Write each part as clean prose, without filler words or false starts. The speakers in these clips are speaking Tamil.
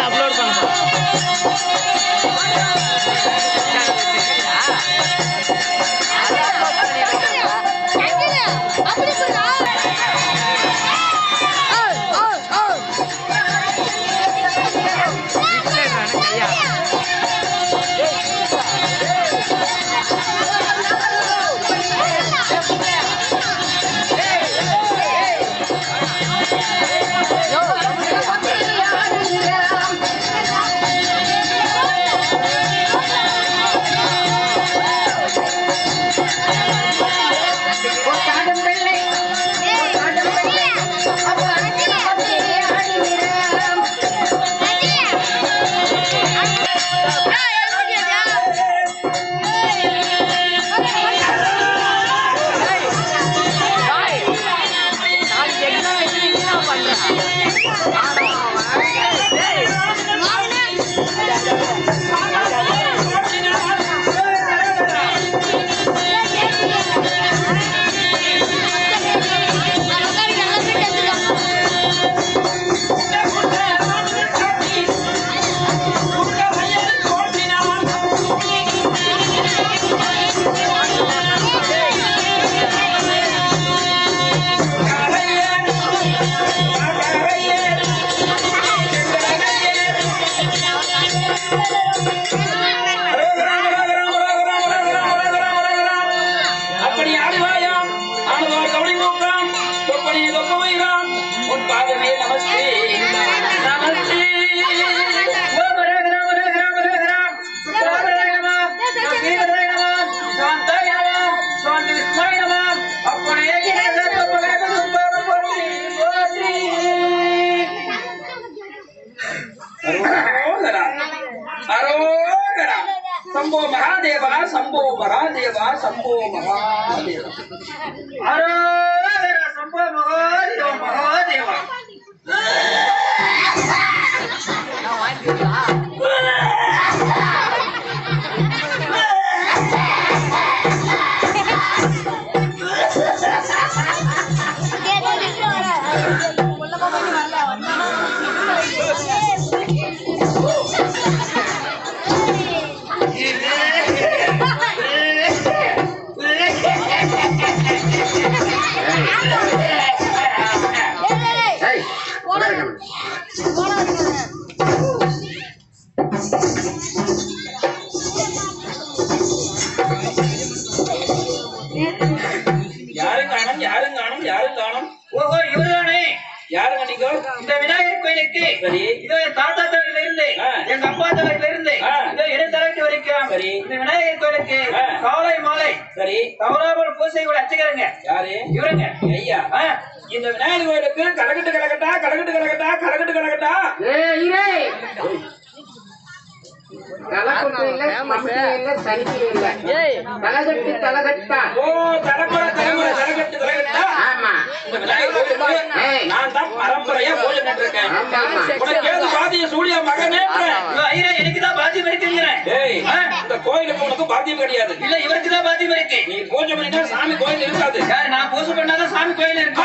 அப்லோட் பண்ணுறோம். शंभो महादेवा शंभो महादेवा शंभो महादेवा अरे शंभो महादेवा महादेवा விநாயகர் கோயிலுக்கு இதோ என் தாத்தா தலையில இருந்து எங்க அப்பா தலையில இருந்து இதோ இரு தலைக்கு வரைக்கும் இந்த விநாயகர் கோயிலுக்கு காலை மாலை தவறாமல் பூசையோட அச்சுக்கிறங்க யாரு இவருங்க ஐயா இந்த விநாயகர் கோயிலுக்கு கலகட்டு கலகட்டா கலகட்டு கலகட்டா கலகட்டு கலகட்டா பரம்பரையா போய் சூழியா மகனே எனக்குதான் பாத்தியம் இருக்குங்கிறேன் இந்த கோயிலுக்கு உனக்கு பாத்தியம் கிடையாது இல்ல இவருக்குதான் பாத்தியம் இருக்கு நீ பூஜை பண்ணிட்டா சாமி கோயில் இருக்காது நான் பூஜை பண்ணாதான் சாமி கோயில் இருக்கு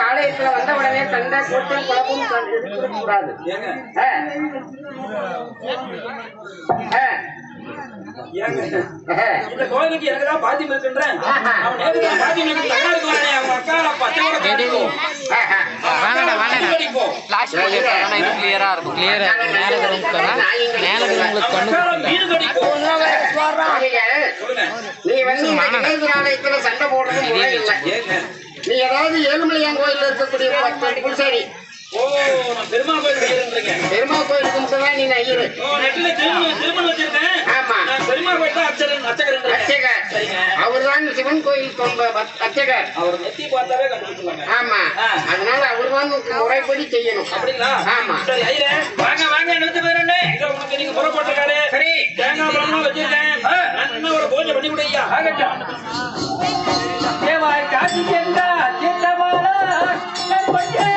ஆலயத்துல வந்த உடனே சண்டை கூட்டம் குழப்பம் இருக்கக்கூடாது. இந்த கோயிலுக்கு எனக்குதான் பாத்தியம் இருக்கின்றேன் சண்டை போடுறது நீ ஏதாவது ஏழுமலையான் கோயில் இருக்கக்கூடிய பூசாரி பெருமாள் கோயில் பெருமாள் கோயில் மீன் ஐயரு. நெட்ல திருமணம் வச்சிருக்கேன். ஆமா. நான் பெருமா போயிட்டு அர்ச்சகர். சரிங்க. அவர்தான் சிவன் கோயில் அர்ச்சகர். அவர் நெத்தி பார்த்தாவே கண்டுபிடிச்சிடலாங்க. ஆமா. அதனால அவர்தான் முறைப்படி செய்யணும். அப்படிங்களா? ஆமா. சரி ஐயரே வாங்க வாங்க எடுத்து போறேன். இங்க உங்களுக்கு நீங்க முறை போட்டுருக்காரு. சரி. தேங்காய் பழம்லாம் வச்சிருக்கேன். நான் ஒரு பூஜை பண்ணி விடுய்யா. ஆகட்டும். தேவாய் காட்சி சென்றா சித்தமாலா நற்பட்டே.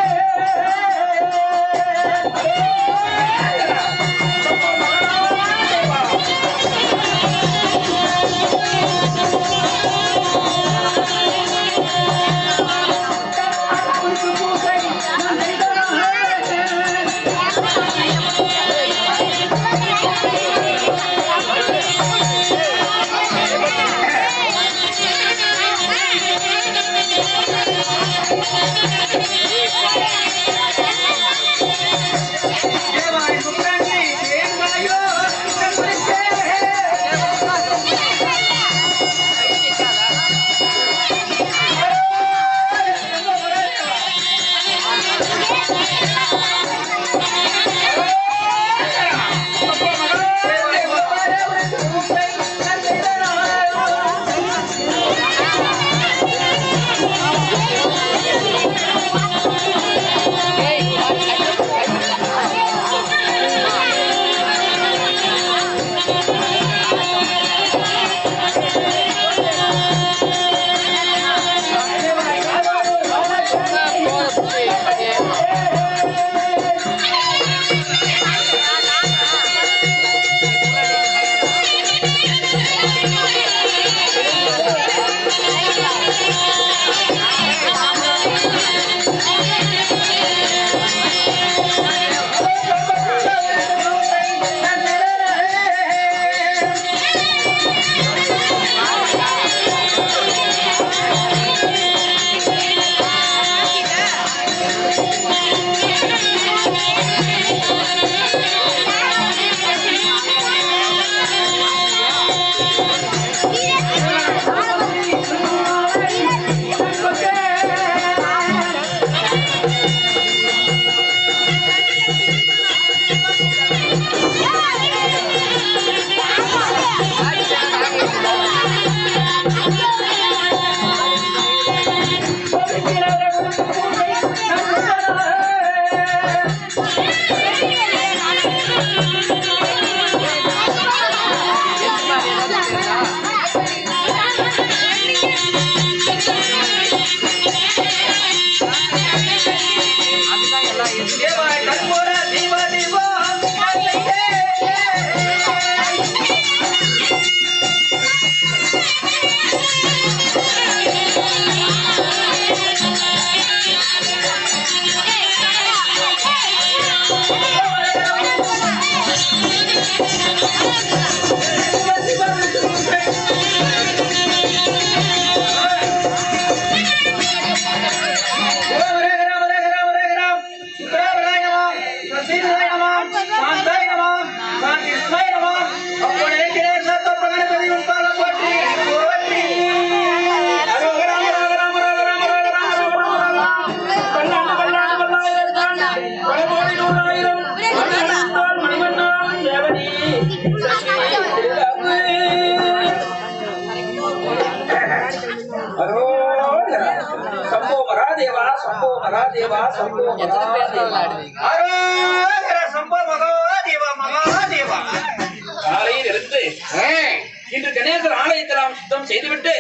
இன்று கணேசர் ஆலயத்தெல்லாம் சுத்தம் செய்துவிட்டு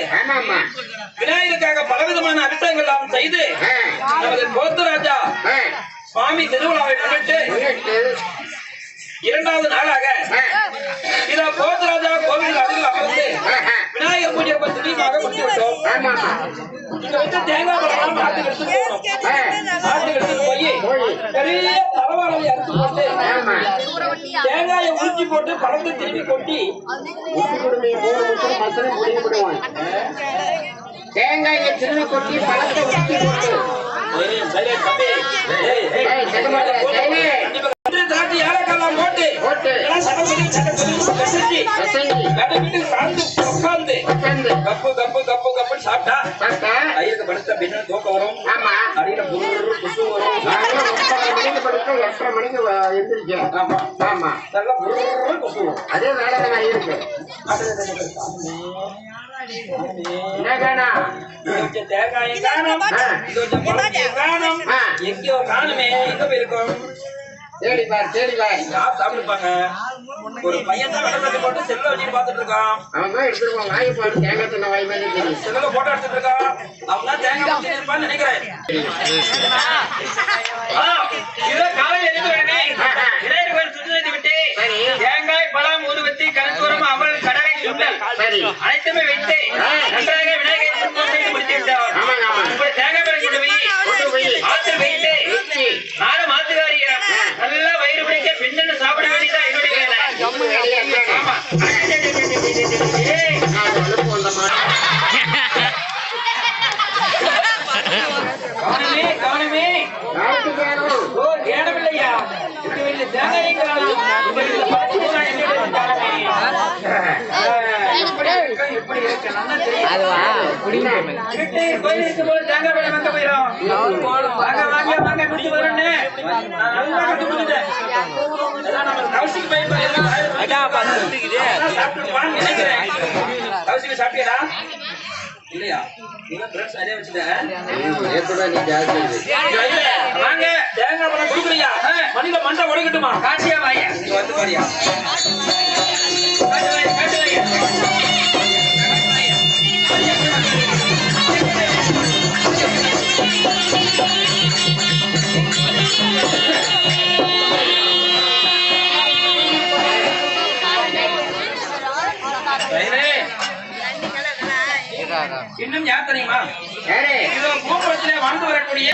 விநாயகருக்காக பலவிதமான அபிஷேகங்கள் எல்லாம் செய்து நமது கோத்தராஜா சுவாமி திருவிழாவை முன்னிட்டு இரண்டாவது நாளாக இதோ கோத்தராஜா கோவில் அருகில் அமர்ந்து விநாயகர் பூஜை பத்திரிக்காக முடித்து விட்டோம். இங்க வந்து தேங்காய் பழம் ஆட்டுக்கு எடுத்து போகணும். ஆட்டுக்கு எடுத்து போய் பெரிய தலவாழை அறுத்து போட்டு தேங்காயை உரிச்சி போட்டு பழத்தை திருப்பி கொட்டி தேங்காயை திரும்பி கொட்டி பழத்தை உரிச்சி போட்டு மணிக்கு எந்திரிக்கும். ஆமா ஆமா நல்லா புருன்னு கொசுவோம். அதே வேலை தான் இருக்கு. என்ன வேணாம்? இது வச்ச தேங்காயும் காணும், இது வச்ச பழத்தையும் காணும். எங்கேயோ காணுமே, எங்க போயிருக்கோம்? தேடி பார் தேடி பார். யார் சாப்பிட்டுருப்பாங்க? ஒரு பையன் தான் வெள்ளை போட்டு செல்ல வச்சு பார்த்துட்டு இருக்கான். அவன் தான் எடுத்துருப்பான். வாங்கி போட்டு தேங்காய் தின்ன வாய் மாதிரி தெரியும். செல்ல போட்டோ எடுத்துட்டு இருக்கான். அவன் தான் தேங்காய் வச்சு இருப்பான்னு நினைக்கிறேன். இதோ காலையில் எழுந்து உடனே விநாயகர் கோயில் சுற்றி வைத்து விட்டு தேங்காய் பழம் ஊதுபத்தி கருத்தூரம் அவள் கடலை சுண்டல் அனைத்துமே வைத்து நன்றாக விநாயகர் பூஜை செய்து முடித்து விட்டார். இப்படி தேங்காய் பழம் கொண்டு போய் ஆற்றில் வைத்து நானும் ஆத்துக்காரியம் நல்லா வயிறு பிடிக்க பின்னன்னு சாப்பிட வேண்டியதா என்னுடைய வேலை. ஆமா கவனமே கவனமே. ஓ தேடவில்லையா? இந்த வீட்டில் தேங்காய் காணும், இந்த வீட்டில் பழத்தை எப்படி இருக்கு நல்லா தெரியும். கோயிலுக்கு போல தேங்காய் பழம் வாங்க போயிடும். வாங்க வாங்க வாங்க குடிச்சு வரணும்னு நல்லா குடிச்சுட்டேன். கவுசிக்கு போய் நினைக்கிறேன். கவுசிக்கு சாப்பிட்டியடா இல்லையா? நீங்க ஃப்ரெண்ட்ஸ் நிறைய வச்சுட்டேன். வாங்க தேங்காய் பழம் குடுக்குறியா? மணில மண்டை உடைக்கட்டுமா? காட்சியா வாயா, நீ வந்து பாரியா. காட்டு வாயா, காட்டு வாயா. இன்னும் யார் தெரியுமா? இதோ கோபுரத்திலே வாழ்ந்து வரக்கூடிய